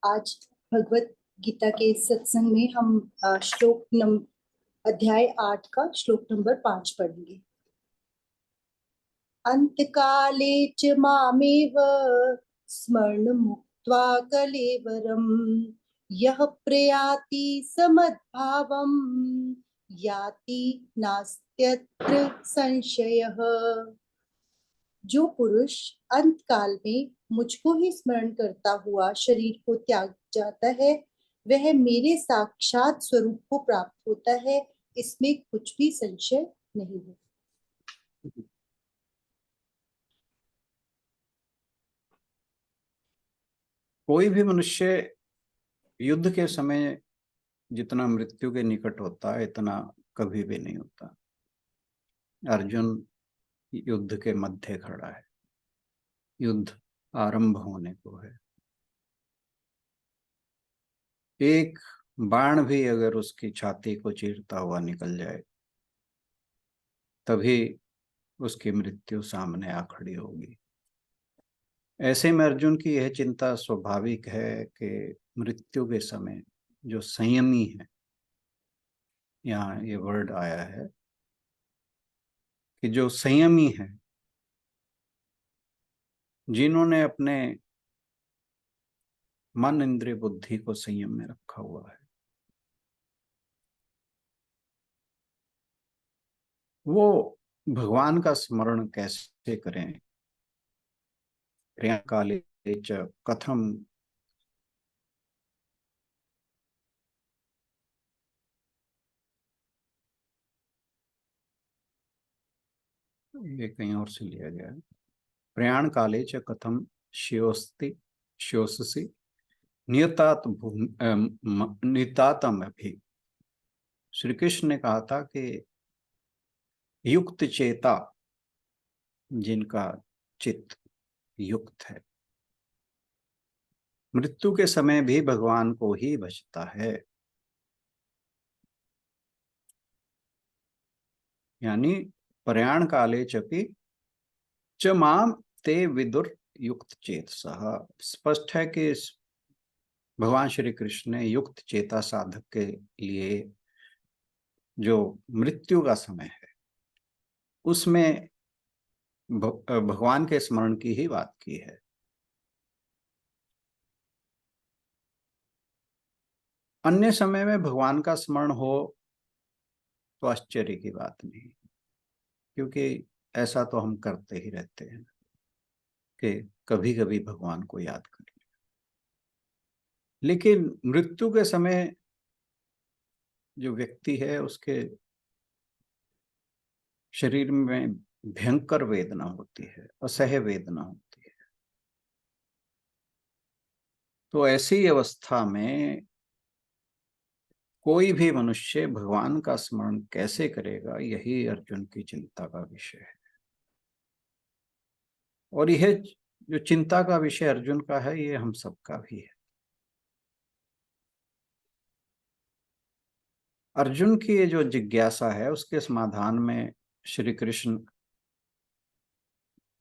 आज भगवत गीता के सत्संग में हम अध्याय 8 का श्लोक नंबर 5 पढ़ेंगे। अंतकाले च मामेव स्मरण मुक्त्वा कलेवरम यः प्रयाति समद्भावम याति नास्त्यत्र संशयः। जो पुरुष अंत काल में मुझको ही स्मरण करता हुआ शरीर को त्याग जाता है, वह मेरे साक्षात स्वरूप को प्राप्त होता है, इसमें कुछ भी संशय नहीं है। कोई भी मनुष्य युद्ध के समय जितना मृत्यु के निकट होता है इतना कभी भी नहीं होता। अर्जुन युद्ध के मध्य खड़ा है, युद्ध आरंभ होने को है। एक बाण भी अगर उसकी छाती को चीरता हुआ निकल जाए तभी उसकी मृत्यु सामने आ खड़ी होगी। ऐसे में अर्जुन की यह चिंता स्वाभाविक है कि मृत्यु के समय जो संयमी है, यहाँ ये वर्ड आया है कि जो संयमी है, जिन्होंने अपने मन इंद्रिय बुद्धि को संयम में रखा हुआ है, वो भगवान का स्मरण कैसे करें। काले च कथम, ये कहीं और से लिया गया है। प्रयाण काले च कथम श्योससी नियतातम अभी। श्री कृष्ण ने कहा था कि युक्त चेता, जिनका चित्त युक्त है, मृत्यु के समय भी भगवान को ही भजता है। यानी प्रयाण काले चपि च माम ते विदुर युक्त चेत सह। स्पष्ट है कि भगवान श्री कृष्ण ने युक्त चेता साधक के लिए जो मृत्यु का समय है उसमें भगवान के स्मरण की ही बात की है। अन्य समय में भगवान का स्मरण हो तो आश्चर्य की बात नहीं, क्योंकि ऐसा तो हम करते ही रहते हैं कि कभी कभी भगवान को याद करें। लेकिन मृत्यु के समय जो व्यक्ति है उसके शरीर में भयंकर वेदना होती है, असह्य वेदना होती है। तो ऐसी अवस्था में कोई भी मनुष्य भगवान का स्मरण कैसे करेगा, यही अर्जुन की चिंता का विषय है। और यह जो चिंता का विषय अर्जुन का है, ये हम सबका भी है। अर्जुन की ये जो जिज्ञासा है उसके समाधान में श्री कृष्ण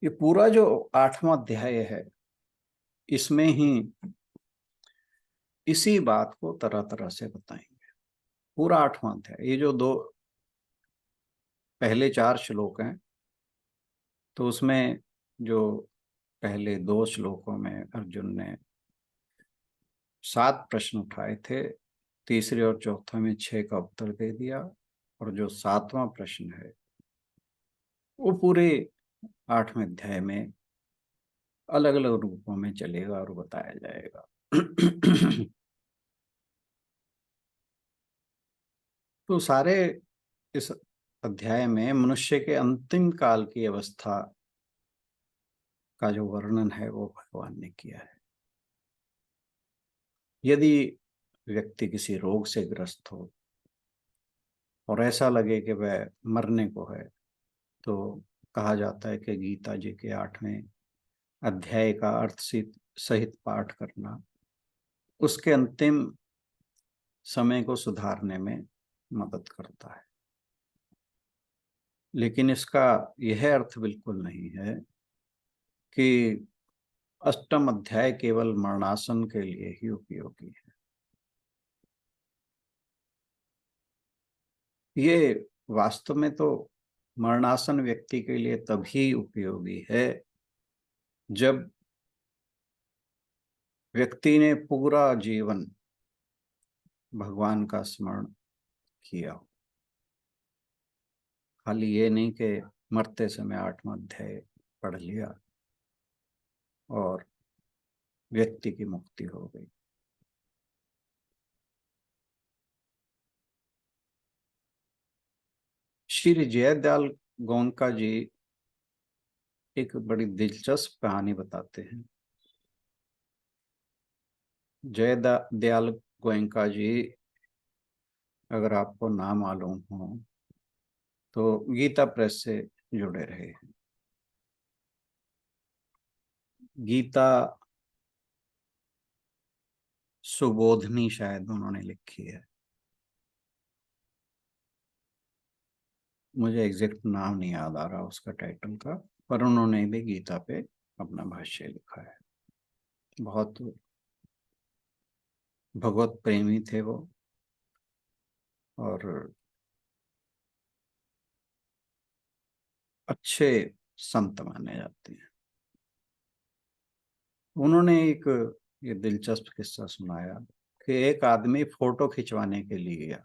ये पूरा जो 8वां अध्याय है, इसमें ही इसी बात को तरह तरह से बताएंगे। पूरा 8वां अध्याय, ये जो पहले 4 श्लोक हैं, तो उसमें जो पहले 2 श्लोकों में अर्जुन ने 7 प्रश्न उठाए थे, तीसरे और चौथे में 6 का उत्तर दे दिया, और जो 7वां प्रश्न है वो पूरे 8वें अध्याय में अलग अलग रूपों में चलेगा और बताया जाएगा। तो सारे इस अध्याय में मनुष्य के अंतिम काल की अवस्था का जो वर्णन है वो भगवान ने किया है। यदि व्यक्ति किसी रोग से ग्रस्त हो और ऐसा लगे कि वह मरने को है, तो कहा जाता है कि गीता जी के 8वें अध्याय का अर्थ सहित पाठ करना उसके अंतिम समय को सुधारने में मदद करता है। लेकिन इसका यह अर्थ बिल्कुल नहीं है कि अष्टम अध्याय केवल मरणासन के लिए ही उपयोगी है। ये वास्तव में तो मरणासन व्यक्ति के लिए तभी उपयोगी है जब व्यक्ति ने पूरा जीवन भगवान का स्मरण किया हो। खाली ये नहीं कि मरते समय 8वां अध्याय पढ़ लिया और व्यक्ति की मुक्ति हो गई। श्री जयदयाल गोंका जी एक बड़ी दिलचस्प कहानी बताते हैं। जयदयाल गोयनका जी, अगर आपको नाम मालूम हो तो गीता प्रेस से जुड़े रहे हैं। गीता सुबोधनी शायद उन्होंने लिखी है, मुझे एग्जैक्ट नाम नहीं याद आ रहा उसका टाइटल का, पर उन्होंने भी गीता पे अपना भाष्य लिखा है। बहुत भगवत प्रेमी थे वो और अच्छे संत माने जाते हैं। उन्होंने एक ये दिलचस्प किस्सा सुनाया कि एक आदमी फोटो खिंचवाने के लिए गया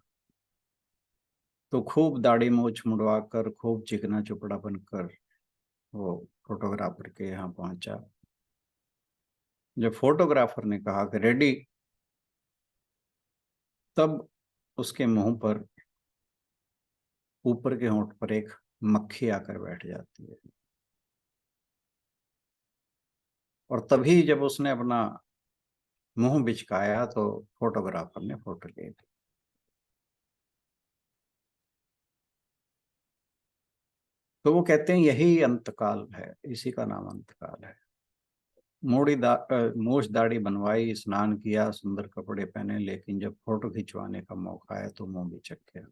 तो खूब दाढ़ी मूछ मुड़वा कर, खूब चिकना चुपड़ा बनकर वो फोटोग्राफर के यहाँ पहुंचा। जब फोटोग्राफर ने कहा कि रेडी, तब उसके मुंह पर, ऊपर के होंठ पर एक मक्खी आकर बैठ जाती है और तभी जब उसने अपना मुंह बिचकाया तो फोटोग्राफर ने फोटो ले ली। तो वो कहते हैं यही अंतकाल है, इसी का नाम अंतकाल है। मूछ दाढ़ी बनवाई, स्नान किया, सुंदर कपड़े पहने, लेकिन जब फोटो खिंचवाने का मौका आया तो मुंह बिचक गया।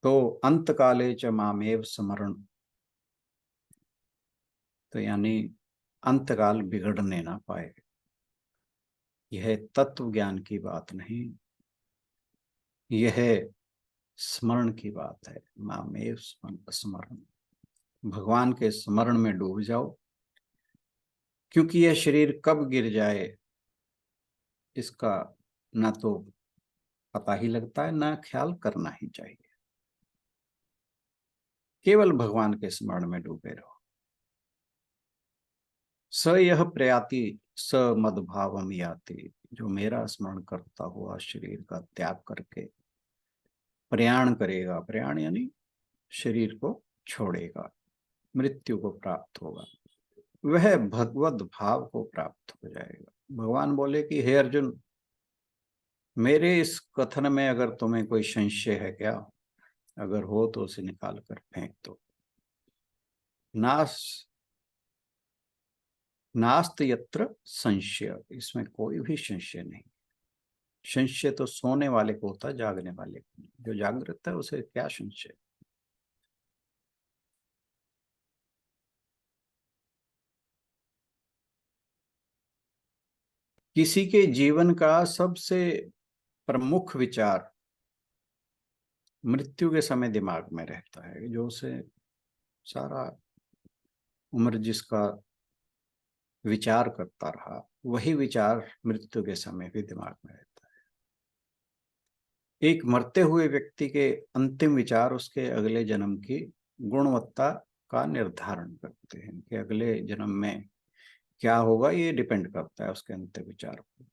तो अंतकाले च मामेव स्मरण, तो यानी अंतकाल बिगड़ने ना पाए। यह तत्व ज्ञान की बात नहीं, यह स्मरण की बात है। मामेव स्मरण, भगवान के स्मरण में डूब जाओ, क्योंकि यह शरीर कब गिर जाए इसका ना तो पता ही लगता है, ना ख्याल करना ही चाहिए। केवल भगवान के स्मरण में डूबे रहो। स यह प्रयाति स मदभावम याति, जो मेरा स्मरण करता हुआ शरीर का त्याग करके प्रयाण करेगा, प्रयाण यानी शरीर को छोड़ेगा, मृत्यु को प्राप्त होगा, वह भगवत भाव को प्राप्त हो जाएगा। भगवान बोले कि हे अर्जुन, मेरे इस कथन में अगर तुम्हें कोई संशय है क्या, अगर हो तो उसे निकाल कर फेंक दो। नास नास्त यत्र संशय, इसमें कोई भी संशय नहीं। संशय तो सोने वाले को होता है, जागने वाले को। जो जागृत है उसे क्या संशय। किसी के जीवन का सबसे प्रमुख विचार मृत्यु के समय दिमाग में रहता है, जो उसे सारा उम्र जिसका विचार करता रहा, वही विचार मृत्यु के समय भी दिमाग में रहता है। एक मरते हुए व्यक्ति के अंतिम विचार उसके अगले जन्म की गुणवत्ता का निर्धारण करते हैं कि अगले जन्म में क्या होगा, ये डिपेंड करता है उसके अंतिम विचार पर।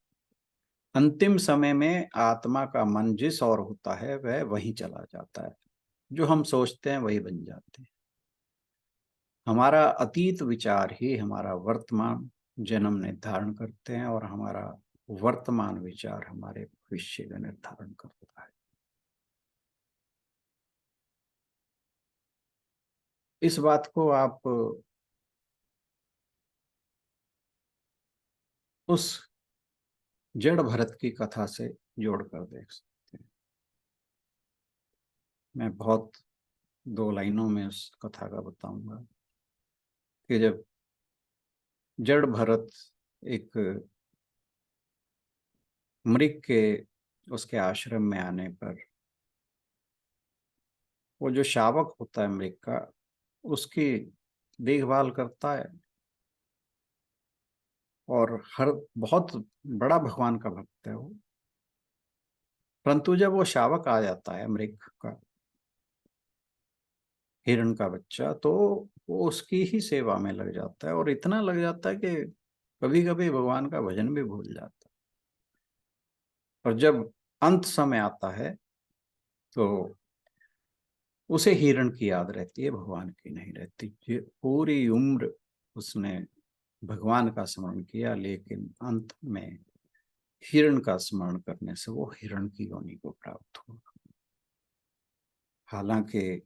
अंतिम समय में आत्मा का मन जिस और होता है वह वहीं चला जाता है, जो हम सोचते हैं वही बन जाते हैं। हमारा अतीत विचार ही हमारा वर्तमान जन्म निर्धारण करते हैं और हमारा वर्तमान विचार हमारे भविष्य का निर्धारण करता है। इस बात को आप उस जड़ भरत की कथा से जोड़कर देख सकते हैं। मैं बहुत 2 लाइनों में उस कथा का बताऊंगा कि जब जड़ भरत एक मृग के उसके आश्रम में आने पर वो जो शावक होता है मृग का, उसकी देखभाल करता है और हर बहुत बड़ा भगवान का भक्त है वो। परंतु जब वो शावक आ जाता है मृग का, हिरण का बच्चा, तो वो उसकी ही सेवा में लग जाता है और इतना लग जाता है कि कभी कभी भगवान का भजन भी भूल जाता है। और जब अंत समय आता है तो उसे हिरण की याद रहती है, भगवान की नहीं रहती। ये पूरी उम्र उसने भगवान का स्मरण किया, लेकिन अंत में हिरण का स्मरण करने से वो हिरण की योनि को प्राप्त हुआ। हालांकि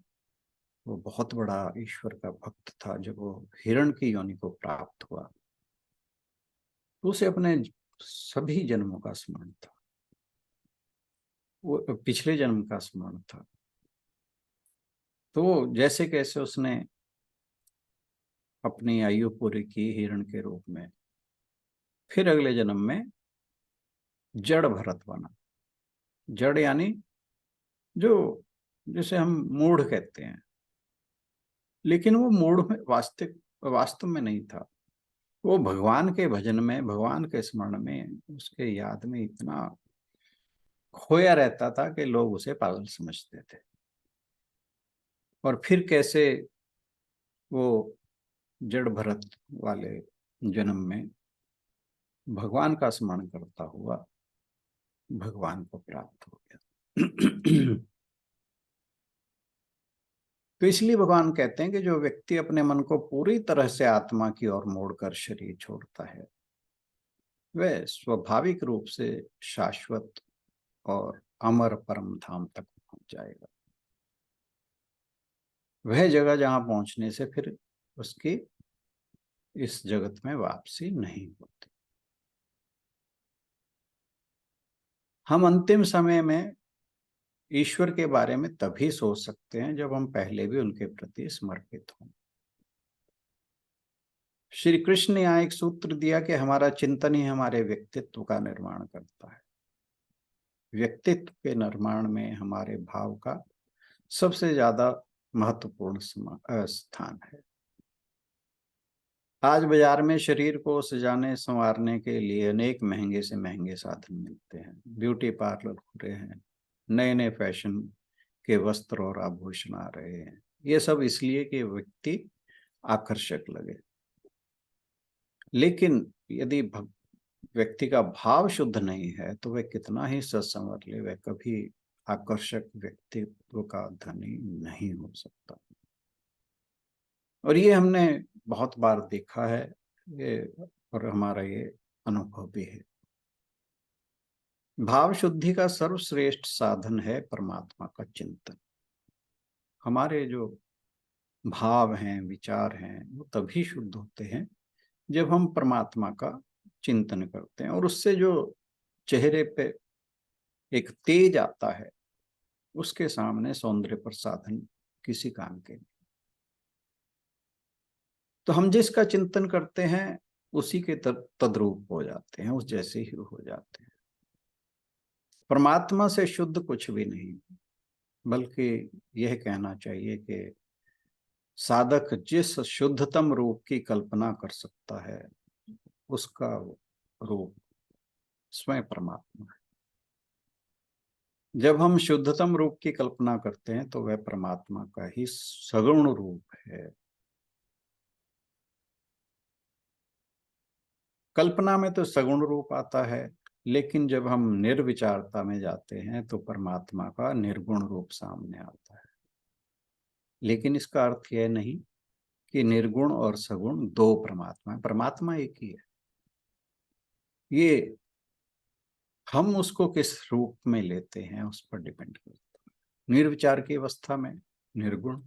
वो बहुत बड़ा ईश्वर का भक्त था। जब वो हिरण की योनि को प्राप्त हुआ तो उसे अपने सभी जन्मों का स्मरण था, वो पिछले जन्म का स्मरण था। तो जैसे कैसे उसने अपनी आयु पूरी की हिरण के रूप में, फिर अगले जन्म में जड़ भरत बना। जड़ यानी जो, जिसे हम मूढ़ कहते हैं, लेकिन वो मूढ़ में वास्तव में नहीं था। वो भगवान के भजन में, भगवान के स्मरण में, उसके याद में इतना खोया रहता था कि लोग उसे पागल समझते थे। और फिर कैसे वो जड़ भरत वाले जन्म में भगवान का स्मरण करता हुआ भगवान को प्राप्त हो गया। तो इसलिए भगवान कहते हैं कि जो व्यक्ति अपने मन को पूरी तरह से आत्मा की ओर मोड़कर शरीर छोड़ता है, वह स्वाभाविक रूप से शाश्वत और अमर परम धाम तक पहुंच जाएगा। वह जगह जहां पहुंचने से फिर उसकी इस जगत में वापसी नहीं होती। हम अंतिम समय में ईश्वर के बारे में तभी सोच सकते हैं जब हम पहले भी उनके प्रति समर्पित हों। श्री कृष्ण ने यहाँ एक सूत्र दिया कि हमारा चिंतन ही हमारे व्यक्तित्व का निर्माण करता है। व्यक्तित्व के निर्माण में हमारे भाव का सबसे ज्यादा महत्वपूर्ण स्थान है। आज बाजार में शरीर को सजाने संवारने के लिए अनेक महंगे से महंगे साधन मिलते हैं। ब्यूटी पार्लर खुले हैं, नए नए फैशन के वस्त्र और आभूषण आ रहे हैं। ये सब इसलिए कि व्यक्ति आकर्षक लगे। लेकिन यदि व्यक्ति का भाव शुद्ध नहीं है तो वह कितना ही सत्संवर ले, वह कभी आकर्षक व्यक्तित्व का धनी नहीं हो सकता। और ये हमने बहुत बार देखा है ये, और हमारा ये अनुभव भी है। भाव शुद्धि का सर्वश्रेष्ठ साधन है परमात्मा का चिंतन। हमारे जो भाव हैं, विचार हैं, वो तभी शुद्ध होते हैं जब हम परमात्मा का चिंतन करते हैं। और उससे जो चेहरे पे एक तेज आता है, उसके सामने सौंदर्य प्रसाधन किसी काम के नहीं। तो हम जिसका चिंतन करते हैं उसी के तद्रूप हो जाते हैं, उस जैसे ही हो जाते हैं। परमात्मा से शुद्ध कुछ भी नहीं, बल्कि यह कहना चाहिए कि साधक जिस शुद्धतम रूप की कल्पना कर सकता है, उसका रूप स्वयं परमात्मा है। जब हम शुद्धतम रूप की कल्पना करते हैं तो वह परमात्मा का ही सगुण रूप है। कल्पना में तो सगुण रूप आता है, लेकिन जब हम निर्विचारता में जाते हैं तो परमात्मा का निर्गुण रूप सामने आता है। लेकिन इसका अर्थ यह नहीं कि निर्गुण और सगुण दो परमात्मा है। परमात्मा एक ही है। ये हम उसको किस रूप में लेते हैं उस पर डिपेंड करता है। निर्विचार की अवस्था में निर्गुण,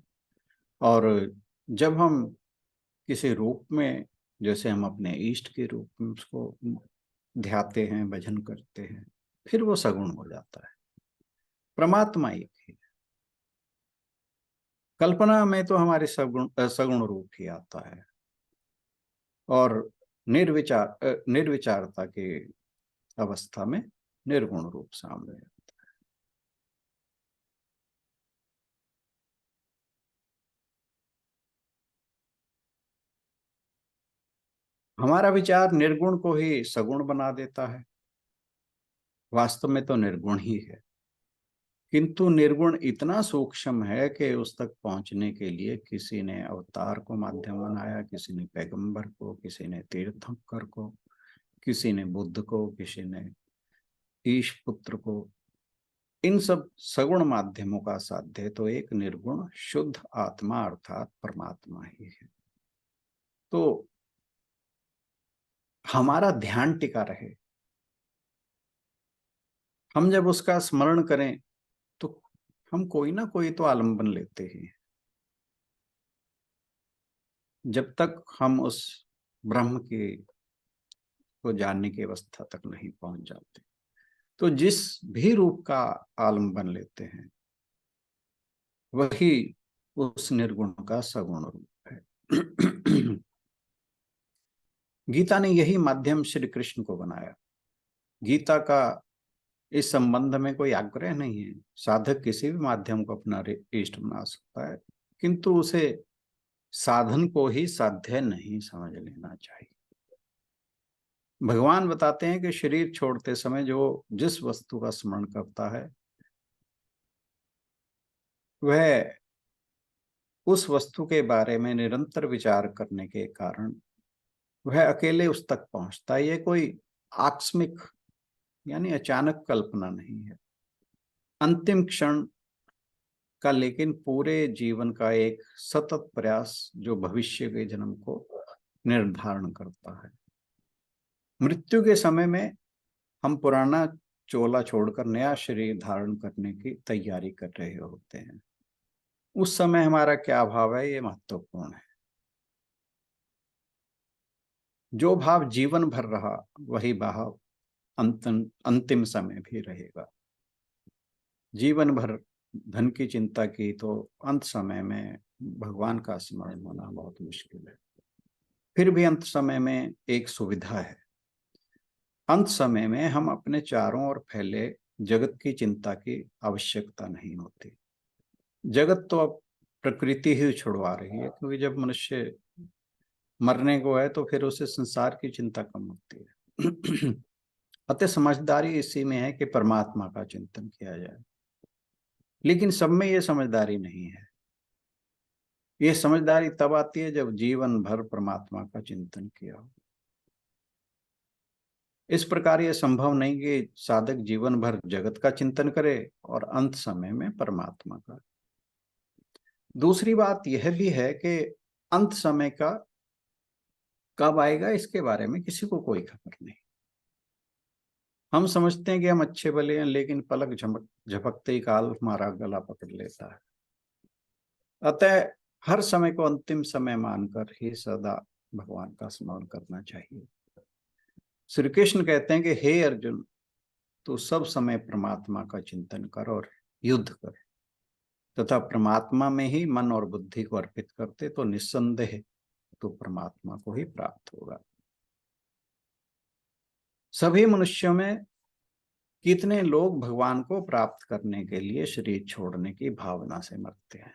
और जब हम किसी रूप में, जैसे हम अपने इष्ट के रूप में उसको ध्याते हैं, भजन करते हैं, फिर वो सगुण हो जाता है। परमात्मा एक ही है। कल्पना में तो हमारे सगुण रूप ही आता है। और निर्विचारता की अवस्था में निर्गुण रूप सामने आता है। हमारा विचार निर्गुण को ही सगुण बना देता है, वास्तव में तो निर्गुण ही है, किंतु निर्गुण इतना सूक्ष्म है कि उस तक पहुंचने के लिए किसी ने अवतार को माध्यम बनाया, किसी ने पैगंबर को, किसी ने तीर्थंकर को, किसी ने बुद्ध को, किसी ने ईश पुत्र को। इन सब सगुण माध्यमों का साध्य तो एक निर्गुण शुद्ध आत्मा अर्थात परमात्मा ही है। तो हमारा ध्यान टिका रहे, हम जब उसका स्मरण करें तो हम कोई ना कोई तो आलंबन लेते ही हैं। जब तक हम उस ब्रह्म की को जानने की अवस्था तक नहीं पहुंच जाते, तो जिस भी रूप का आलंबन लेते हैं वही उस निर्गुण का सगुण रूप है। गीता ने यही माध्यम श्री कृष्ण को बनाया। गीता का इस संबंध में कोई आग्रह नहीं है, साधक किसी भी माध्यम को अपना इष्ट बना सकता है, किंतु उसे साधन को ही साध्य नहीं समझ लेना चाहिए। भगवान बताते हैं कि शरीर छोड़ते समय जो जिस वस्तु का स्मरण करता है वह उस वस्तु के बारे में निरंतर विचार करने के कारण वह अकेले उस तक पहुंचता है। ये कोई आकस्मिक यानी अचानक कल्पना नहीं है, अंतिम क्षण का, लेकिन पूरे जीवन का एक सतत प्रयास जो भविष्य के जन्म को निर्धारण करता है। मृत्यु के समय में हम पुराना चोला छोड़कर नया शरीर धारण करने की तैयारी कर रहे होते हैं। उस समय हमारा क्या भाव है, ये महत्वपूर्ण है। जो भाव जीवन भर रहा वही भाव अंतिम समय भी रहेगा। जीवन भर धन की चिंता की तो अंत समय में भगवान का स्मरण होना बहुत मुश्किल है। फिर भी अंत समय में एक सुविधा है, अंत समय में हम अपने चारों ओर फैले जगत की चिंता की आवश्यकता नहीं होती। जगत तो अब प्रकृति ही छुड़वा रही है, क्योंकि जब मनुष्य मरने को है तो फिर उसे संसार की चिंता कम होती है। अतः समझदारी इसी में है कि परमात्मा का चिंतन किया जाए, लेकिन सब में यह समझदारी नहीं है। यह समझदारी तब आती है जब जीवन भर परमात्मा का चिंतन किया हो। इस प्रकार यह संभव नहीं कि साधक जीवन भर जगत का चिंतन करे और अंत समय में परमात्मा का। दूसरी बात यह भी है कि अंत समय का कब आएगा इसके बारे में किसी को कोई खबर नहीं। हम समझते हैं कि हम अच्छे भले हैं, लेकिन पलक झपकते ही काल हमारा गला पकड़ लेता है। अतः हर समय को अंतिम समय मानकर ही सदा भगवान का स्मरण करना चाहिए। श्री कृष्ण कहते हैं कि हे अर्जुन, तू सब समय परमात्मा का चिंतन कर और युद्ध कर तथा परमात्मा में ही मन और बुद्धि को अर्पित करते तो निस्संदेह तो परमात्मा को ही प्राप्त होगा। सभी मनुष्यों में कितने लोग भगवान को प्राप्त करने के लिए शरीर छोड़ने की भावना से मरते हैं?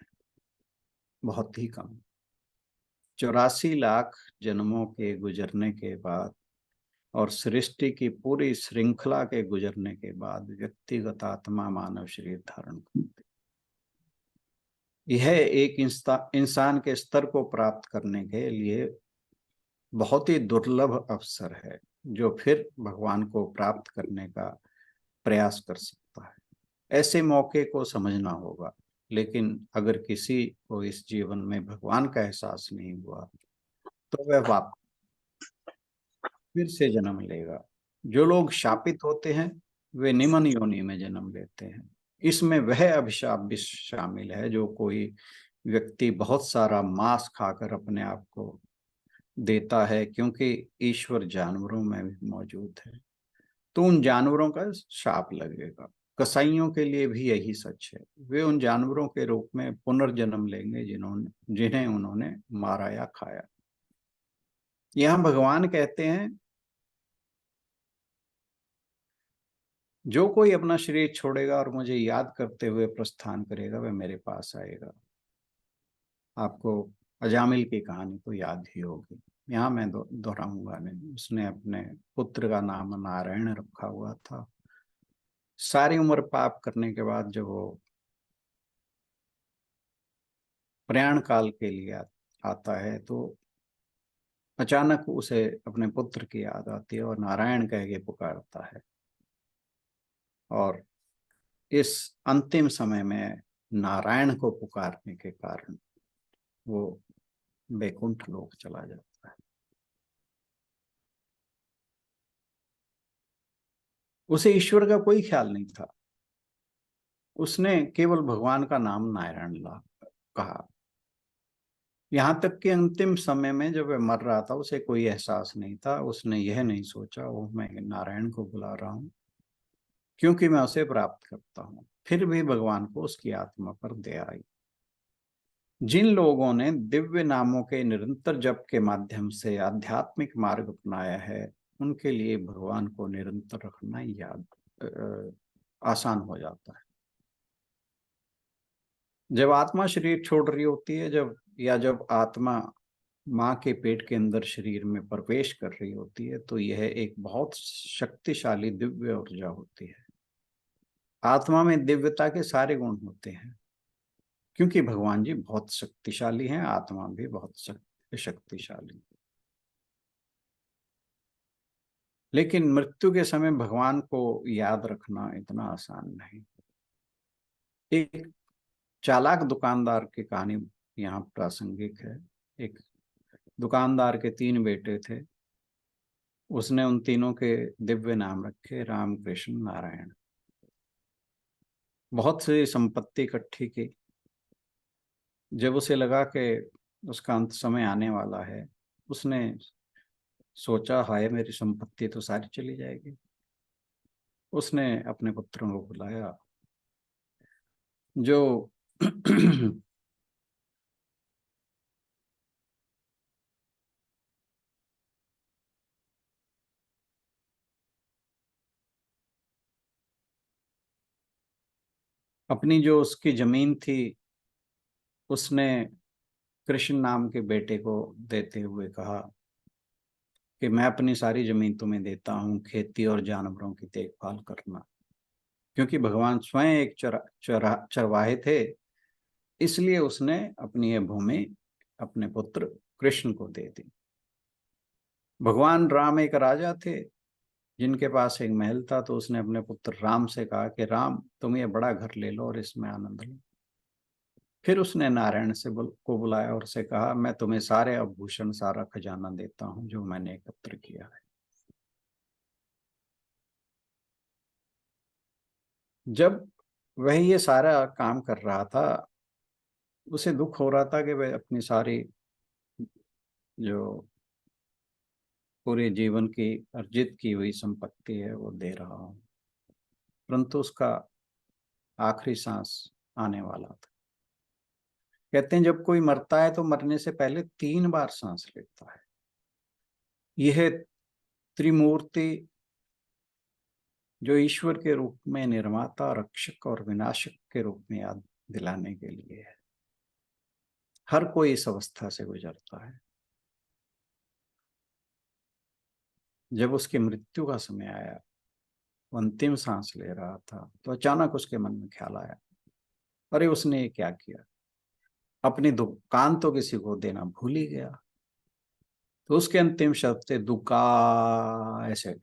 बहुत ही कम। 84 लाख जन्मों के गुजरने के बाद और सृष्टि की पूरी श्रृंखला के गुजरने के बाद व्यक्तिगत आत्मा मानव शरीर धारण करती। यह एक इंसान के स्तर को प्राप्त करने के लिए बहुत ही दुर्लभ अवसर है, जो फिर भगवान को प्राप्त करने का प्रयास कर सकता है। ऐसे मौके को समझना होगा। लेकिन अगर किसी को इस जीवन में भगवान का एहसास नहीं हुआ तो वह वापस फिर से जन्म लेगा। जो लोग शापित होते हैं वे निम्न योनि में जन्म लेते हैं। इसमें वह अभिशाप भी शामिल है जो कोई व्यक्ति बहुत सारा मांस खाकर अपने आप को देता है, क्योंकि ईश्वर जानवरों में भी मौजूद है, तो उन जानवरों का शाप लगेगा। कसाईयों के लिए भी यही सच है। वे उन जानवरों के रूप में पुनर्जन्म लेंगे जिन्हें उन्होंने मारा या खाया। यहां भगवान कहते हैं जो कोई अपना शरीर छोड़ेगा और मुझे याद करते हुए प्रस्थान करेगा वह मेरे पास आएगा। आपको अजामिल की कहानी तो याद ही होगी, यहाँ मैं दोहराऊंगा नहीं। उसने अपने पुत्र का नाम नारायण रखा हुआ था। सारी उम्र पाप करने के बाद जब वो प्रयाण काल के लिए आता है तो अचानक उसे अपने पुत्र की याद आती है और नारायण कह के पुकारता है, और इस अंतिम समय में नारायण को पुकारने के कारण वो वैकुंठ लोक चला जाता है। उसे ईश्वर का कोई ख्याल नहीं था, उसने केवल भगवान का नाम नारायण ला कहा। यहाँ तक कि अंतिम समय में जब वह मर रहा था उसे कोई एहसास नहीं था, उसने यह नहीं सोचा वो मैं नारायण को बुला रहा हूँ क्योंकि मैं उसे प्राप्त करता हूँ। फिर भी भगवान को उसकी आत्मा पर दया आई। जिन लोगों ने दिव्य नामों के निरंतर जप के माध्यम से आध्यात्मिक मार्ग अपनाया है उनके लिए भगवान को निरंतर रखना याद आसान हो जाता है। जब आत्मा शरीर छोड़ रही होती है, जब आत्मा माँ के पेट के अंदर शरीर में प्रवेश कर रही होती है तो यह एक बहुत शक्तिशाली दिव्य ऊर्जा होती है। आत्मा में दिव्यता के सारे गुण होते हैं क्योंकि भगवान जी बहुत शक्तिशाली हैं, आत्मा भी बहुत शक्तिशाली। लेकिन मृत्यु के समय भगवान को याद रखना इतना आसान नहीं। एक चालाक दुकानदार की कहानी यहाँ प्रासंगिक है। एक दुकानदार के 3 बेटे थे, उसने उन तीनों के दिव्य नाम रखे राम कृष्ण नारायण। बहुत सी संपत्ति इकट्ठी की। जब उसे लगा कि उसका अंत समय आने वाला है, उसने सोचा हाय मेरी संपत्ति तो सारी चली जाएगी। उसने अपने पुत्रों को बुलाया जो अपनी जो उसकी जमीन थी उसने कृष्ण नाम के बेटे को देते हुए कहा कि मैं अपनी सारी जमीन तुम्हें देता हूँ, खेती और जानवरों की देखभाल करना। क्योंकि भगवान स्वयं एक चरवाहे थे, इसलिए उसने अपनी यह भूमि अपने पुत्र कृष्ण को दे दी। भगवान राम एक राजा थे जिनके पास एक महल था, तो उसने अपने पुत्र राम से कहा कि राम तुम ये बड़ा घर ले लो और इसमें आनंद लो। फिर उसने नारायण को बुलाया और उसे कहा मैं तुम्हें सारे आभूषण सारा खजाना देता हूं जो मैंने एकत्र किया है। जब वह ये सारा काम कर रहा था उसे दुख हो रहा था कि वह अपनी सारी जो पूरे जीवन की अर्जित की हुई संपत्ति है वो दे रहा हूं, परंतु उसका आखिरी सांस आने वाला था। कहते हैं जब कोई मरता है तो मरने से पहले 3 बार सांस लेता है। यह त्रिमूर्ति जो ईश्वर के रूप में निर्माता, रक्षक और विनाशक के रूप में याद दिलाने के लिए है। हर कोई इस अवस्था से गुजरता है। जब उसकी मृत्यु का समय आया, वो अंतिम सांस ले रहा था, तो अचानक उसके मन में ख्याल आया अरे उसने ये क्या किया, अपनी दुकान तो किसी को देना भूल ही गया। तो उसके अंतिम शब्द थे दुका, ऐसे।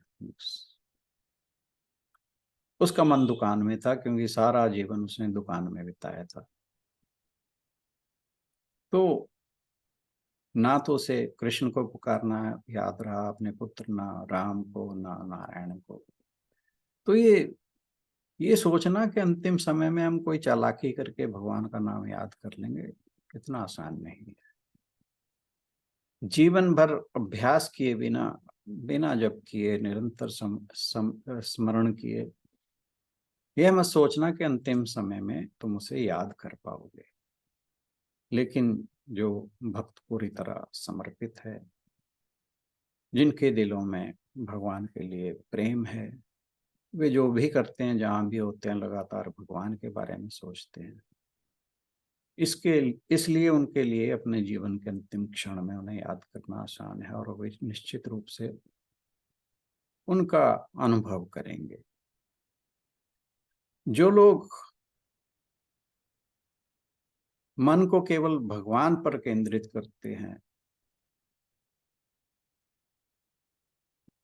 उसका मन दुकान में था क्योंकि सारा जीवन उसने दुकान में बिताया था। तो ना तो उसे कृष्ण को पुकारना याद रहा, अपने पुत्र, ना राम को, ना नारायण को। तो ये सोचना कि अंतिम समय में हम कोई चालाकी करके भगवान का नाम याद कर लेंगे, इतना आसान नहीं है। जीवन भर अभ्यास किए बिना, बिना जप किए, निरंतर स्मरण किए, यह मत सोचना कि अंतिम समय में तुम उसे याद कर पाओगे। लेकिन जो भक्त पूरी तरह समर्पित है, जिनके दिलों में भगवान के लिए प्रेम है, वे जो भी करते हैं, जहाँ भी होते हैं, लगातार भगवान के बारे में सोचते हैं। इसके इसलिए उनके लिए अपने जीवन के अंतिम क्षण में उन्हें याद करना आसान है और वे निश्चित रूप से उनका अनुभव करेंगे। जो लोग मन को केवल भगवान पर केंद्रित करते हैं,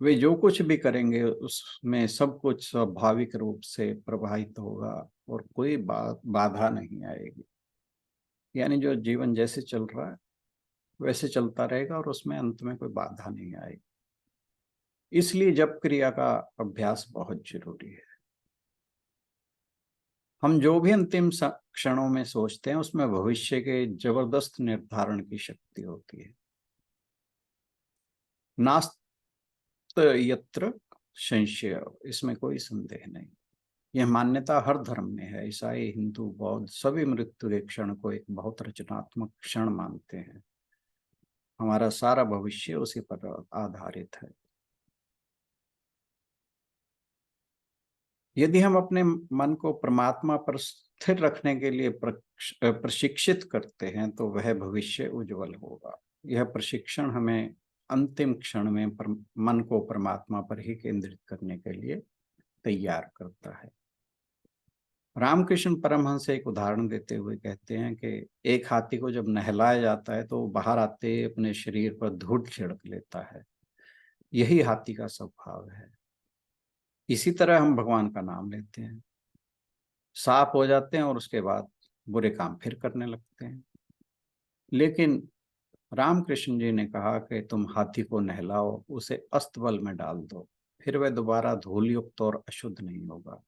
वे जो कुछ भी करेंगे उसमें सब कुछ स्वाभाविक रूप से प्रवाहित होगा और कोई बाधा नहीं आएगी। यानी जो जीवन जैसे चल रहा है वैसे चलता रहेगा और उसमें अंत में कोई बाधा नहीं आएगी। इसलिए जप क्रिया का अभ्यास बहुत जरूरी है। हम जो भी अंतिम क्षणों में सोचते हैं उसमें भविष्य के जबरदस्त निर्धारण की शक्ति होती है। नास्त यत्र संशय, इसमें कोई संदेह नहीं। यह मान्यता हर धर्म में है। ईसाई, हिंदू, बौद्ध सभी मृत्यु के क्षण को एक बहुत रचनात्मक क्षण मानते हैं। हमारा सारा भविष्य उसी पर आधारित है। यदि हम अपने मन को परमात्मा पर स्थिर रखने के लिए प्रशिक्षित करते हैं तो वह भविष्य उज्जवल होगा। यह प्रशिक्षण हमें अंतिम क्षण में मन को परमात्मा पर ही केंद्रित करने के लिए तैयार करता है। रामकृष्ण परमहंस एक उदाहरण देते हुए कहते हैं कि एक हाथी को जब नहलाया जाता है तो बाहर आते ही अपने शरीर पर धूल छिड़क लेता है। यही हाथी का स्वभाव है। इसी तरह हम भगवान का नाम लेते हैं, साफ हो जाते हैं और उसके बाद बुरे काम फिर करने लगते हैं। लेकिन रामकृष्ण जी ने कहा कि तुम हाथी को नहलाओ, उसे अस्तबल में डाल दो, फिर वह दोबारा धूल युक्त और अशुद्ध नहीं होगा।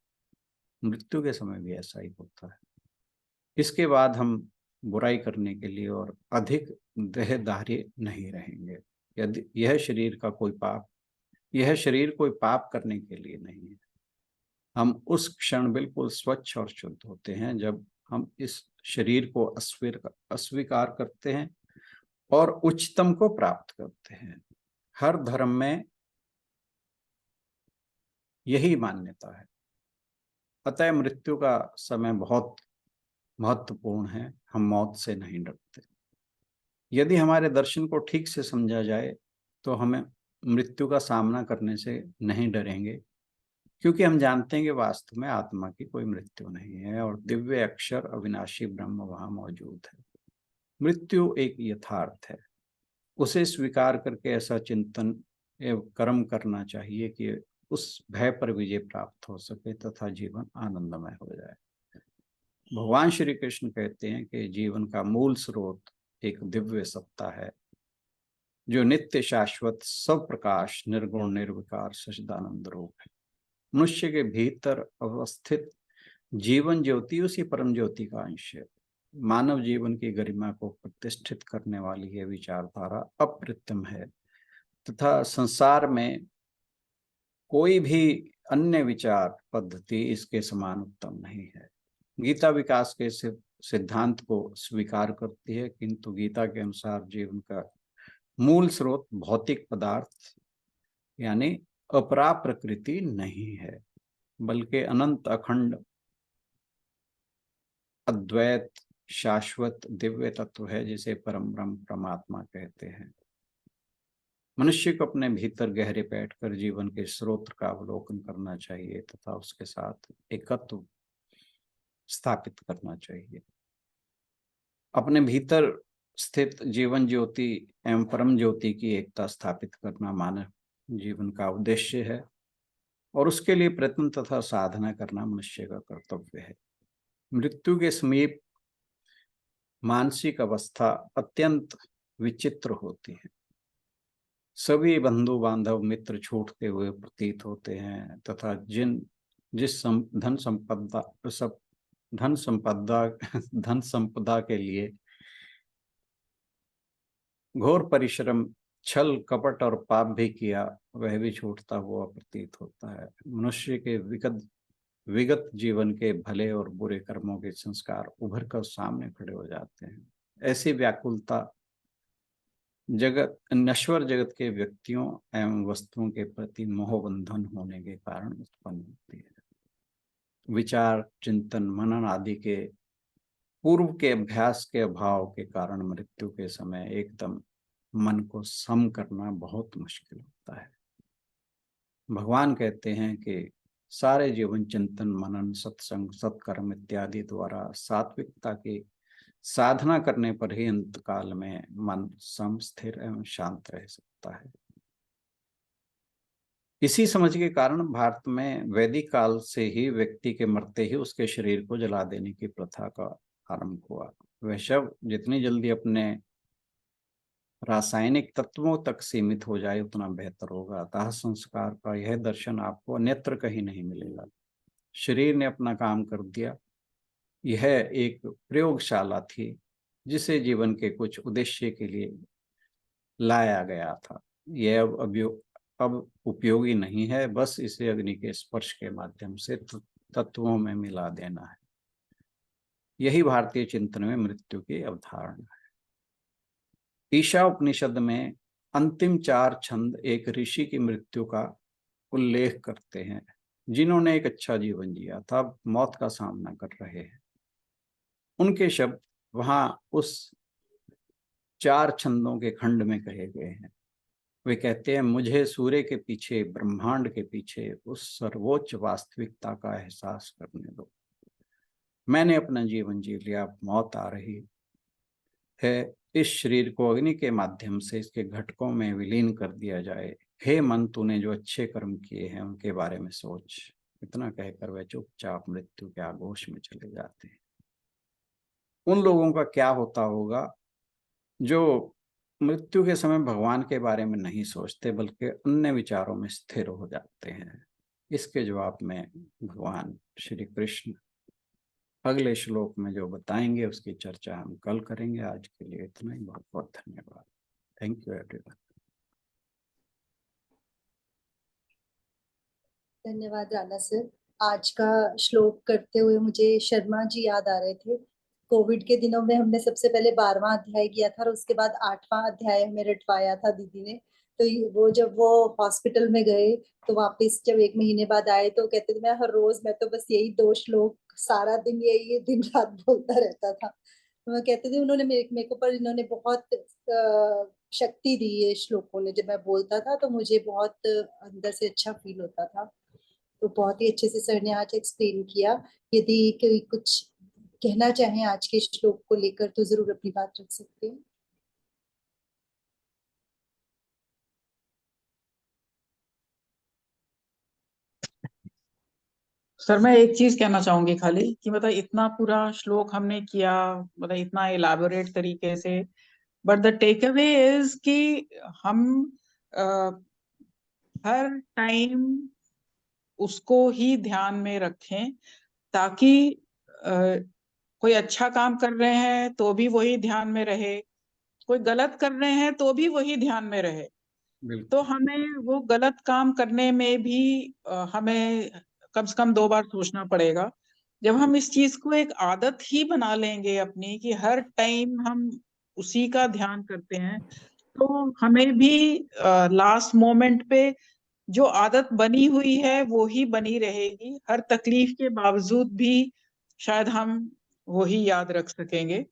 मृत्यु के समय भी ऐसा ही होता है। इसके बाद हम बुराई करने के लिए और अधिक देहधारी नहीं रहेंगे। यदि यह शरीर कोई पाप करने के लिए नहीं है। हम उस क्षण बिल्कुल स्वच्छ और शुद्ध होते हैं जब हम इस शरीर को अस्वीकार करते हैं और उच्चतम को प्राप्त करते हैं। हर धर्म में यही मान्यता है। अतः मृत्यु का समय बहुत महत्वपूर्ण है। हम मौत से नहीं डरते। यदि हमारे दर्शन को ठीक से समझा जाए तो हमें मृत्यु का सामना करने से नहीं डरेंगे, क्योंकि हम जानते हैं कि वास्तव में आत्मा की कोई मृत्यु नहीं है और दिव्य अक्षर अविनाशी ब्रह्म वहां मौजूद है। मृत्यु एक यथार्थ है। उसे स्वीकार करके ऐसा चिंतन एवं कर्म करना चाहिए कि उस भय पर विजय प्राप्त हो सके तथा जीवन आनंदमय हो जाए। भगवान श्री कृष्ण कहते हैं कि जीवन का मूल स्रोत एक दिव्य सत्ता है जो नित्य शाश्वत सब प्रकाश निर्गुण निर्विकार सच्चिदानंद रूप है। मनुष्य के भीतर अवस्थित जीवन ज्योति उसी परम ज्योति का अंश है। मानव जीवन की गरिमा को प्रतिष्ठित करने वाली यह विचारधारा अप्रतिम है तथा संसार में कोई भी अन्य विचार पद्धति इसके समान उत्तम नहीं है। गीता विकास के सिद्धांत को स्वीकार करती है, किंतु गीता के अनुसार जीवन का मूल स्रोत भौतिक पदार्थ यानी अपरा प्रकृति नहीं है, बल्कि अनंत अखंड अद्वैत शाश्वत दिव्य तत्व है जिसे परम ब्रह्म परमात्मा कहते हैं। मनुष्य को अपने भीतर गहरे बैठकर जीवन के स्रोत का अवलोकन करना चाहिए तथा उसके साथ एकत्व स्थापित करना चाहिए। अपने भीतर स्थित जीवन ज्योति एवं परम ज्योति की एकता स्थापित करना मानव जीवन का उद्देश्य है और उसके लिए प्रयत्न तथा साधना करना मनुष्य का कर्तव्य है। मृत्यु के समीप मानसिक अवस्था अत्यंत विचित्र होती है। सभी बंधु बांधव मित्र छूटते हुए प्रतीत होते हैं तथा जिस धन संपदा के लिए घोर परिश्रम, छल, कपट और पाप भी किया, वह भी छूटता हुआ प्रतीत होता है। मनुष्य के विगत जीवन के भले और बुरे कर्मों के संस्कार उभर कर सामने खड़े हो जाते हैं। ऐसी व्याकुलता जगत नश्वर जगत के व्यक्तियों एवं वस्तुओं के प्रति मोहबंधन होने के कारण उत्पन्न होती है। विचार, चिंतन, मनन आदि के पूर्व के अभ्यास के अभाव के कारण मृत्यु के समय एकदम मन को सम करना बहुत मुश्किल होता है। भगवान कहते हैं कि सारे जीवन चिंतन, मनन, सत्संग, सत्कर्म इत्यादि द्वारा सात्विकता की साधना करने पर ही अंतकाल में मन सम, स्थिर एवं शांत रह सकता है। इसी समझ के कारण भारत में वैदिक काल से ही व्यक्ति के मरते ही उसके शरीर को जला देने की प्रथा का आरंभ हुआ। वह शव जितनी जल्दी अपने रासायनिक तत्वों तक सीमित हो जाए उतना बेहतर होगा। अतः संस्कार का यह दर्शन आपको अन्यत्र कहीं नहीं मिलेगा। शरीर ने अपना काम कर दिया। यह एक प्रयोगशाला थी जिसे जीवन के कुछ उद्देश्य के लिए लाया गया था। यह अब उपयोगी नहीं है, बस इसे अग्नि के स्पर्श के माध्यम से तत्वों में मिला देना है। यही भारतीय चिंतन में मृत्यु की अवधारणा है। ईशा उपनिषद में अंतिम 4 छंद एक ऋषि की मृत्यु का उल्लेख करते हैं, जिन्होंने एक अच्छा जीवन जिया था, मौत का सामना कर रहे हैं। उनके शब्द वहां उस 4 छंदों के खंड में कहे गए हैं। वे कहते हैं, मुझे सूर्य के पीछे, ब्रह्मांड के पीछे उस सर्वोच्च वास्तविकता का एहसास करने दो। मैंने अपना जीवन जी लिया, अब मौत आ रही है। इस शरीर को अग्नि के माध्यम से इसके घटकों में विलीन कर दिया जाए। हे मन, तूने जो अच्छे कर्म किए हैं उनके बारे में सोच। इतना कहकर वह चुपचाप मृत्यु के आगोश में चले जाते हैं। उन लोगों का क्या होता होगा जो मृत्यु के समय भगवान के बारे में नहीं सोचते बल्कि अन्य विचारों में स्थिर हो जाते हैं? इसके जवाब में भगवान श्री कृष्ण अगले श्लोक में जो बताएंगे उसकी चर्चा हम कल करेंगे। आज के लिए इतना ही। बहुत बहुत धन्यवाद। Thank you everyone. धन्यवाद राणा सर। आज का श्लोक करते हुए मुझे शर्मा जी याद आ रहे थे। कोविड के दिनों में हमने सबसे पहले 12वां अध्याय किया था और उसके बाद 8वां अध्याय हमें रटवाया था दीदी ने। तो वो जब वो हॉस्पिटल में गए तो वापस जब 1 महीने बाद आए तो कहते थे, मैं हर रोज मैं तो बस यही 2 श्लोक सारा दिन यही दिन रात बोलता रहता था। तो मैं कहते थे उन्होंने मेरे को पर इन्होंने बहुत शक्ति दी है श्लोकों ने। जब मैं बोलता था तो मुझे बहुत अंदर से अच्छा फील होता था। तो बहुत ही अच्छे से सर ने आज एक्सप्लेन किया। यदि कोई कुछ कहना चाहें आज के श्लोक को लेकर तो जरूर अपनी बात रख सकते हैं। सर मैं एक चीज कहना चाहूंगी खाली कि मतलब इतना पूरा श्लोक हमने किया, मतलब इतना इलाबोरेट तरीके से, but the takeaway is कि हम अ, हर टाइम उसको ही ध्यान में रखें ताकि अ, कोई अच्छा काम कर रहे हैं तो भी वही ध्यान में रहे, कोई गलत कर रहे हैं तो भी वही ध्यान में रहे। तो हमें वो गलत काम करने में भी हमें कम से कम 2 बार सोचना पड़ेगा। जब हम इस चीज को एक आदत ही बना लेंगे अपनी कि हर टाइम हम उसी का ध्यान करते हैं, तो हमें भी लास्ट मोमेंट पे जो आदत बनी हुई है वो ही बनी रहेगी। हर तकलीफ के बावजूद भी शायद हम वो ही याद रख सकेंगे,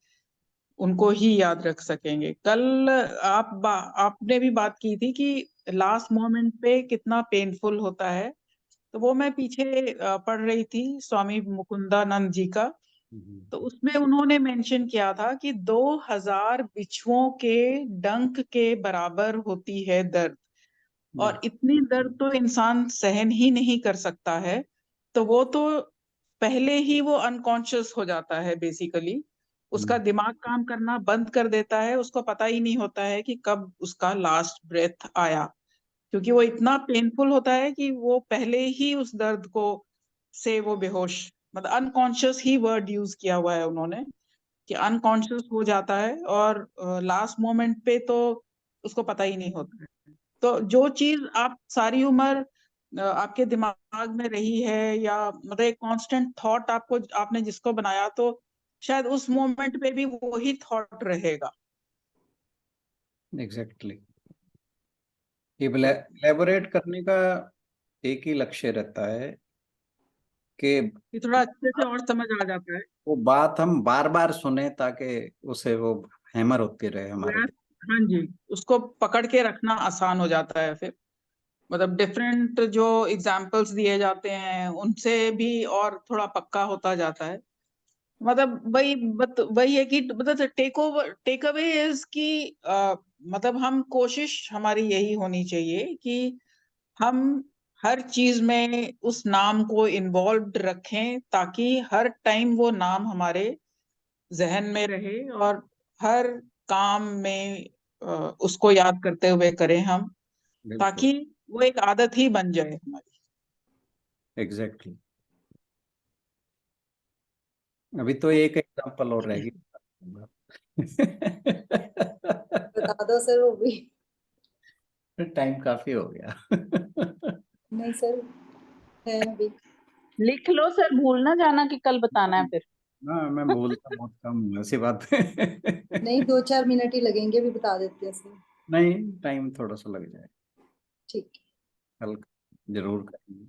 उनको ही याद रख सकेंगे। कल आपने भी बात की थी कि लास्ट मोमेंट पे कितना पेनफुल होता है। तो वो मैं पीछे पढ़ रही थी स्वामी मुकुंदानंद जी का। तो उसमें उन्होंने मेंशन किया था कि 2000 बिच्छुओं के डंक के बराबर होती है दर्द, और इतनी दर्द तो इंसान सहन ही नहीं कर सकता है। तो वो तो पहले ही वो अनकॉन्शियस हो जाता है बेसिकली, उसका दिमाग काम करना बंद कर देता है, उसको पता ही नहीं होता है कि कब उसका लास्ट ब्रेथ आया, क्योंकि वो इतना पेनफुल होता है कि वो पहले ही उस दर्द को से वो बेहोश, मतलब अनकॉन्शियस ही वर्ड यूज किया हुआ है उन्होंने कि अनकॉन्शियस हो जाता है, और लास्ट मोमेंट पे तो उसको पता ही नहीं होता है। तो जो चीज आप सारी उम्र आपके दिमाग में रही है, या मतलब एक कांस्टेंट थॉट आपको, आपने जिसको बनाया, तो शायद उस मोमेंट पे भी वही थॉट रहेगा। एग्जैक्टली। इलेबोरेट करने का एक ही लक्ष्य रहता है कि थोड़ा अच्छे से और समझ आ जाता है। वो बात हम बार बार सुने ताकि उसे वो हैमर होती रहे हमारे Grasp, हाँ जी, उसको पकड़ के रखना आसान हो जाता है फिर। मतलब डिफरेंट जो एग्जाम्पल्स दिए जाते हैं उनसे भी और थोड़ा पक्का होता जाता है। मतलब वही है कि मतलब टेक अवे इज कि मतलब हम कोशिश हमारी यही होनी चाहिए कि हम हर चीज में उस नाम को इन्वॉल्व्ड रखें, ताकि हर टाइम वो नाम हमारे जहन में रहे और हर काम में उसको याद करते हुए करें हम, बिल्कुल। ताकि वो एक आदत ही बन जाए हमारी। एग्जैक्टली। अभी तो एक एग्जांपल और रहेगी। बता दो सर वो भी। टाइम काफी हो गया। नहीं सर, है अभी। लिख लो सर, भूल ना जाना कि कल बताना है फिर। हाँ, मैं भूलता बहुत कम हूँ, ऐसी बात है। नहीं, 2-4 मिनट ही लगेंगे, अभी बता देते हैं सर। नहीं, टाइम थोड़ा सा लग जाए। ठीक। कल जरूर करेंगे,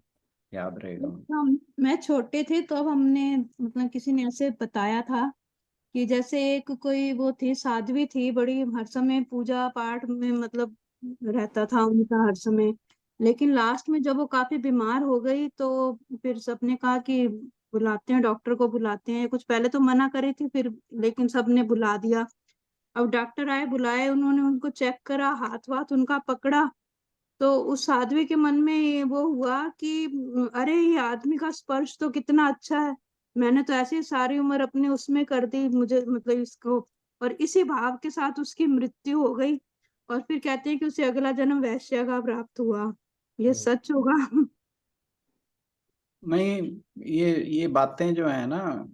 याद रहेगा मुझे। हम मैं छोटे थे तो अब हमने मतलब किसी ने ऐसे बताया था कि जैसे एक कोई वो थी, साध्वी थी, बड़ी हर समय पूजा पाठ में मतलब रहता था उनका हर समय। लेकिन लास्ट में जब वो काफी बीमार हो गई तो फिर सबने कहा कि बुलाते हैं, डॉक्टर को बुलाते हैं। कुछ पहले तो मना करी थी, फिर लेकिन सबने बुला दिया। अब डॉक्टर आए, बुलाए, उन्होंने उनको चेक करा, हाथ वाथ उनका पकड़ा, तो उस साध्वी के मन में वो हुआ कि अरे ये आदमी का स्पर्श तो कितना अच्छा है, मैंने तो ऐसी सारी उम्र अपने उसमें कर दी, मुझे मतलब इसको। और इसी भाव के साथ उसकी मृत्यु हो गई। और फिर कहते हैं कि उसे अगला जन्म वैश्य का प्राप्त हुआ। ये सच होगा? नहीं, ये बातें जो है ना,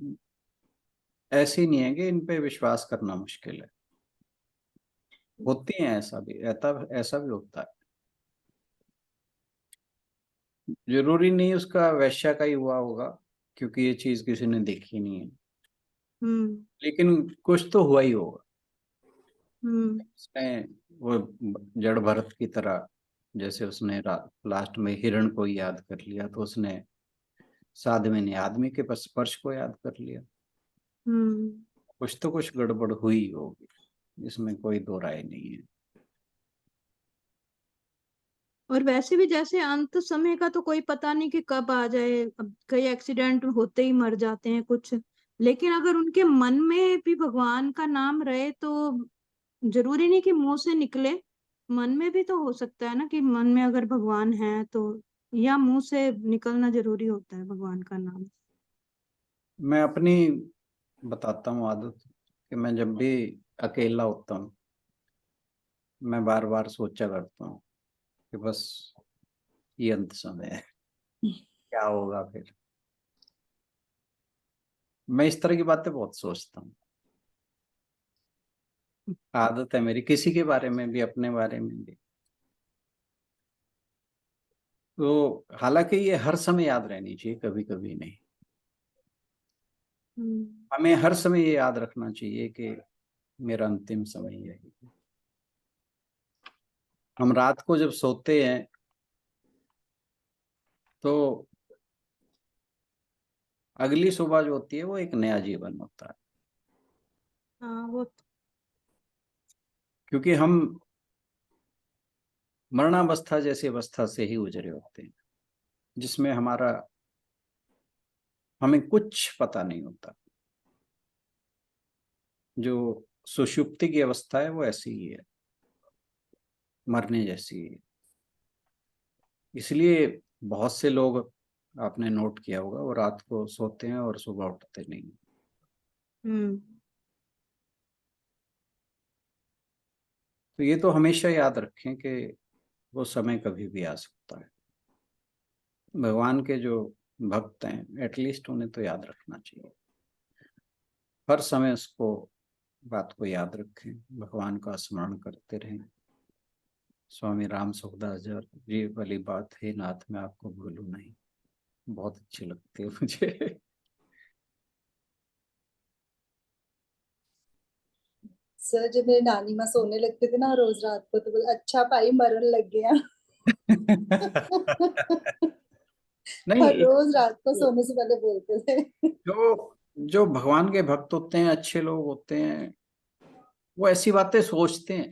ऐसी नहीं है कि इन पे विश्वास करना मुश्किल है। होती हैं, ऐसा भी होता है। जरूरी नहीं उसका वैश्या का ही हुआ होगा, क्योंकि ये चीज किसी ने देखी नहीं है। हम्म। लेकिन कुछ तो हुआ ही होगा। हम्म। उसने वो जड़ भरत की तरह, जैसे उसने लास्ट में हिरण को याद कर लिया, तो उसने साध्वी ने आदमी के स्पर्श को याद कर लिया। हम्म। कुछ तो कुछ गड़बड़ हुई होगी, इसमें कोई दो राय नहीं है। और वैसे भी जैसे अंत समय का तो कोई पता नहीं कि कब आ जाए, अब कई एक्सीडेंट होते ही मर जाते हैं कुछ। लेकिन अगर उनके मन में भी भगवान का नाम रहे तो जरूरी नहीं कि मुंह से निकले, मन में भी तो हो सकता है ना कि मन में अगर भगवान है तो, या मुंह से निकलना जरूरी होता है भगवान का नाम? मैं अपनी बताता हूँ आदत, कि मैं जब भी अकेला होता हूँ, मैं बार बार सोचा करता हूँ कि बस ये अंत समय है, क्या होगा फिर। मैं इस तरह की बातें बहुत सोचता हूँ। आदत है मेरी, किसी के बारे में भी, अपने बारे में भी। तो हालांकि ये हर समय याद रहनी चाहिए, कभी कभी नहीं। हमें हर समय ये याद रखना चाहिए कि मेरा अंतिम समय यही है। हम रात को जब सोते हैं तो अगली सुबह जो होती है वो एक नया जीवन होता है, हाँ वो क्योंकि हम मरणावस्था जैसी अवस्था से ही गुजरे होते हैं, जिसमें हमें कुछ पता नहीं होता। जो सुषुप्ति की अवस्था है वो ऐसी ही है, मरने जैसी है। इसलिए बहुत से लोग, आपने नोट किया होगा, वो रात को सोते हैं और सुबह उठते नहीं। हम्म। तो ये तो हमेशा याद रखें कि वो समय कभी भी आ सकता है। भगवान के जो भक्त हैं, एटलीस्ट उन्हें तो याद रखना चाहिए। हर समय उसको, बात को याद रखें, भगवान का स्मरण करते रहें। स्वामी राम सुखदास जी वाली बात है, नाथ में आपको भूलूं नहीं, बहुत अच्छी लगती है मुझे। सर जब मेरे नानी माँ सोने लगते थे ना रोज रात को, तो बोले अच्छा भाई मरण लग गया। नहीं, और रोज रात को सोने से पहले बोलते थे। जो जो भगवान के भक्त होते हैं, अच्छे लोग होते हैं, वो ऐसी बातें सोचते हैं।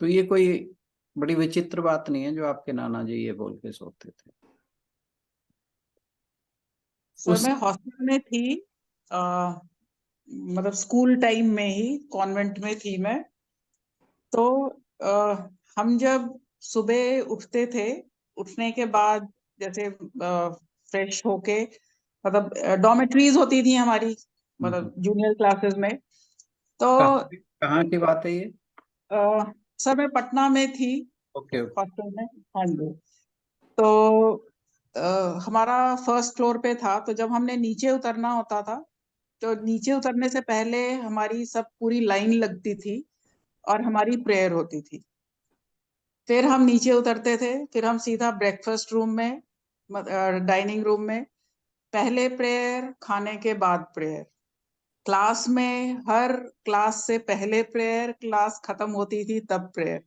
तो ये कोई बड़ी विचित्र बात नहीं है जो आपके नाना जी ये बोल के सोते थे। सर मैं हॉस्टल में थी, मतलब स्कूल टाइम में ही कॉन्वेंट में थी मैं। तो हम जब सुबह उठते थे, उठने के बाद जैसे फ्रेश होके, मतलब डॉर्मेट्रीज होती थी हमारी, मतलब जूनियर क्लासेस में। तो कहाँ की बात है ये? सर मैं पटना में थी ओके। हॉस्टल में। हाँ जी। तो हमारा फर्स्ट फ्लोर पे था, तो जब हमने नीचे उतरना होता था, तो नीचे उतरने से पहले हमारी सब पूरी लाइन लगती थी और हमारी प्रेयर होती थी। फिर हम नीचे उतरते थे, फिर हम सीधा ब्रेकफास्ट रूम में, डाइनिंग रूम में पहले प्रेयर, खाने के बाद प्रेयर। क्लास में हर क्लास से पहले प्रेयर, क्लास खत्म होती थी तब प्रेयर।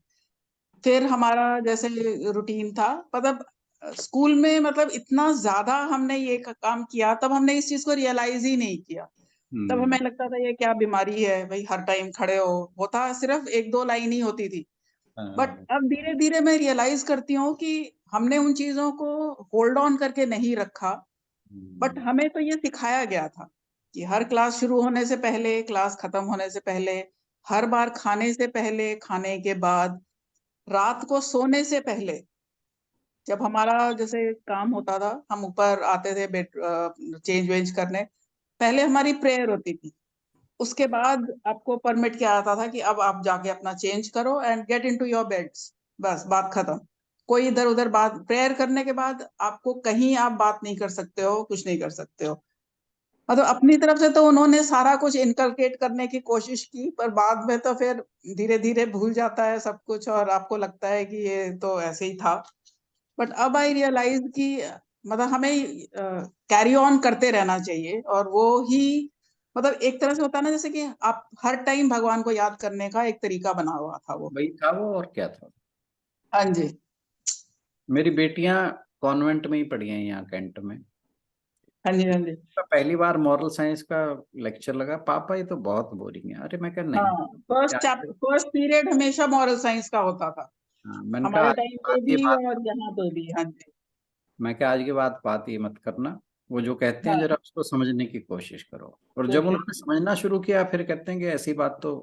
फिर हमारा जैसे रूटीन था, मतलब स्कूल में मतलब इतना ज्यादा हमने ये काम किया, तब हमने इस चीज को रियलाइज ही नहीं किया। तब हमें लगता था ये क्या बीमारी है भाई, हर टाइम खड़े हो, होता सिर्फ एक दो लाइन ही होती थी। बट अब धीरे धीरे मैं रियलाइज करती हूँ कि हमने उन चीजों को होल्ड ऑन करके नहीं रखा। बट हमें तो ये सिखाया गया था कि हर क्लास शुरू होने से पहले, क्लास खत्म होने से पहले, हर बार खाने से पहले, खाने के बाद, रात को सोने से पहले, जब हमारा जैसे काम होता था, हम ऊपर आते थे बेड चेंज वेंज करने, पहले हमारी प्रेयर होती थी। उसके बाद आपको परमिट किया जाता था कि अब आप जाके अपना चेंज करो and get into your beds. बस बात खत्म। कोई इधर उधर बात, प्रेयर करने के बाद आपको कहीं आप बात नहीं कर सकते हो, कुछ नहीं कर सकते हो। मतलब अपनी तरफ से तो उन्होंने सारा कुछ इनकलकेट करने की कोशिश की, पर बाद में तो फिर धीरे धीरे भूल जाता है सब कुछ और आपको लगता है कि ये तो ऐसे ही था। बट अब आई रियलाइज कि मतलब हमें कैरी ऑन करते रहना चाहिए, और वो ही मतलब एक तरह से होता है ना, जैसे कि आप हर टाइम भगवान को याद करने का एक तरीका बना हुआ था वो। वही था वो, और क्या था। हाँ जी। मेरी बेटियां कॉन्वेंट में ही पढ़ी हैं यहाँ कैंट में। हाँ जी। हाँ जी। तो पहली बार मॉरल साइंस का लेक्चर लगा, पापा ये तो बहुत बोरिंग है। अरे मैं कहा नहीं, हाँ, फर्स्ट पीरियड हमेशा मॉरल साइंस का होता था, हाँ मैंने कहा हमारे आज की टाइम पे बात ये भी बात, और यहाँ पे भी। हाँ जी। मैं क्या आज की बात ये मत करना। वो जो कहते हैं हाँ, जरा उसको समझने की कोशिश करो। और जब कोशिश उन्होंने समझना शुरू किया फिर कहते हैं कि ऐसी बात तो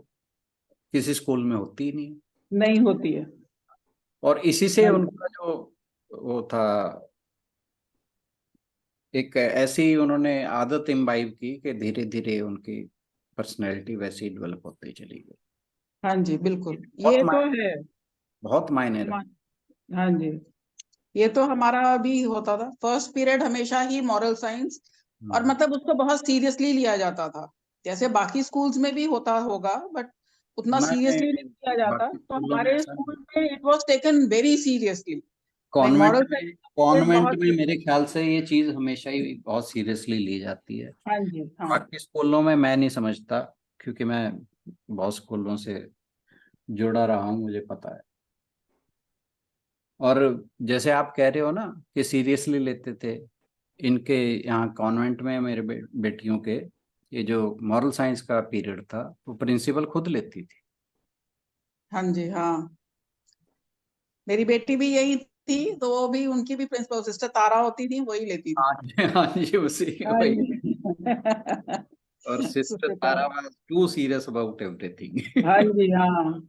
किसी स्कूल में होती ही नहीं। नहीं होती है। और इसी से हाँ जी। उनका जो वो था, एक ऐसी उन्होंने आदत इम्बाइब की कि धीरे धीरे उनकी पर्सनैलिटी वैसे ही डेवलप होती चली गई। हाँ जी, बिल्कुल बहुत ये तो है। बहुत मायने रखता हाँ जी, ये तो हमारा भी होता था, फर्स्ट पीरियड हमेशा ही मॉरल साइंस। और है। मतलब उसको बहुत सीरियसली लिया जाता था, जैसे बाकी स्कूल्स में भी होता होगा, बट उतना नहीं, सीरियसली नहीं लिया जाता। बाकी तो स्कूलों में हमारे ऐसा नहीं। स्कूल में it was taken very seriously, like convent moral में साइंस कॉन्वेंट बहुत। में मेरे ख्याल से ये चीज हमेशा ही बहुत सीरियसली ली जाती है। हाँ जी। हाँ बाकी स्कूलों में मैं नहीं समझता, क्योंकि मैं बहुत स्कूलों से जुड़ा रहा हूँ, मुझे पता है। और जैसे आप कह रहे हो ना कि सीरियसली लेते थे, इनके यहाँ कॉन्वेंट में मेरे बेटियों के ये जो मॉरल साइंस का पीरियड था वो प्रिंसिपल खुद लेती थी। हाँ जी। हाँ, मेरी बेटी भी यही थी, तो वो भी, उनकी भी प्रिंसिपल सिस्टर तारा होती थी, वही लेती थी। हाँ जी, हाँ जी, उसी हाँ वही। जी। और sister sister Tara Tara. Was too serious about everything. हाँ जी। हाँ।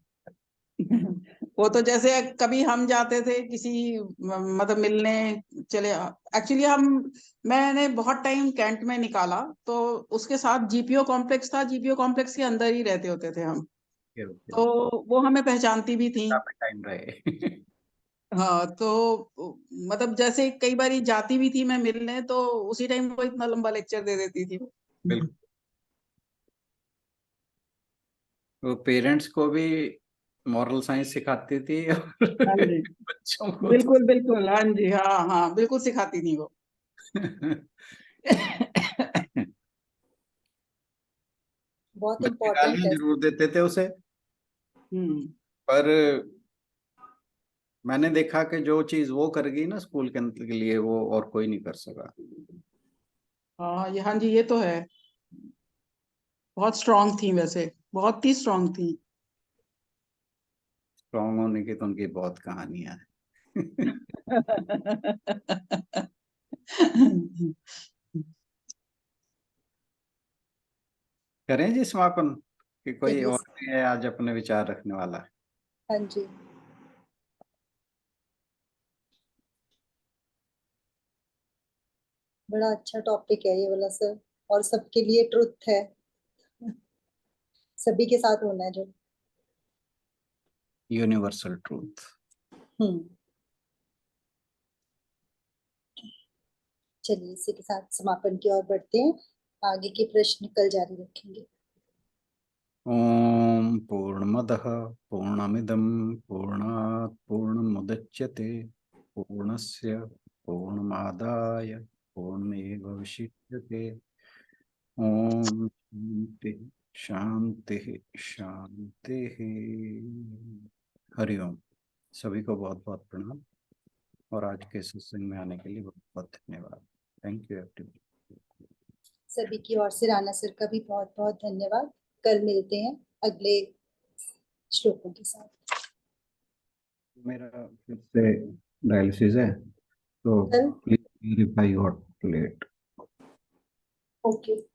वो तो जैसे कभी हम जाते थे किसी मतलब मिलने, चले, एक्चुअली हम, मैंने बहुत टाइम कैंट में निकाला, तो उसके साथ जीपीओ कॉम्प्लेक्स था, जीपीओ कॉम्प्लेक्स के अंदर ही रहते होते थे हम। तो वो हमें पहचानती भी थी। काफी टाइम रहे। हाँ, तो मतलब जैसे कई बार जाती भी थी मैं मिलने, तो उसी टाइम वो इतना लंबा लेक्चर दे देती थी। बिल्कुल। वो पेरेंट्स को भी मॉरल साइंस सिखाती थी और हाँ जी, बच्चों को तो। बिल्कुल बिल्कुल। हाँ जी। हाँ हाँ, बिल्कुल सिखाती थी वो। बहुत बच्चे इम्पोर्टेंट गालियां है। जरूर देते थे उसे, पर मैंने देखा कि जो चीज वो कर गई ना स्कूल के लिए, वो और कोई नहीं कर सका। हाँ जी, ये तो है। बहुत स्ट्रांग थी, वैसे बहुत ही स्ट्रांग थी। स्ट्रांग होने की तो उनकी बहुत कहानियां हैं। करें जी समापन, कि कोई चलिए। और भी है आज अपने विचार रखने वाला? हाँ जी। बड़ा अच्छा टॉपिक है ये वाला सर, और सबके लिए ट्रुथ है, सभी के साथ होना है जो। Universal truth. हम्म। चलिए इसी के साथ समापन की ओर बढ़ते हैं, आगे के प्रश्न कल जारी रखेंगे। ओम पूर्णमदः पूर्णमिदं पूर्णात् पूर्णमुदच्यते पूर्णस्य पूर्णमादाय पूर्णमेवावशिष्यते। ओम शांति शांति। हरिओम। सभी को बहुत बहुत प्रणाम, और आज के सत्संग में आने के लिए बहुत बहुत धन्यवाद। Thank you everyone. सभी की ओर से राणा सर का भी बहुत बहुत धन्यवाद। कल मिलते हैं अगले श्लोकों के साथ। मेरा फिर से डायलिसिस है, तो कल please verify got late. Okay.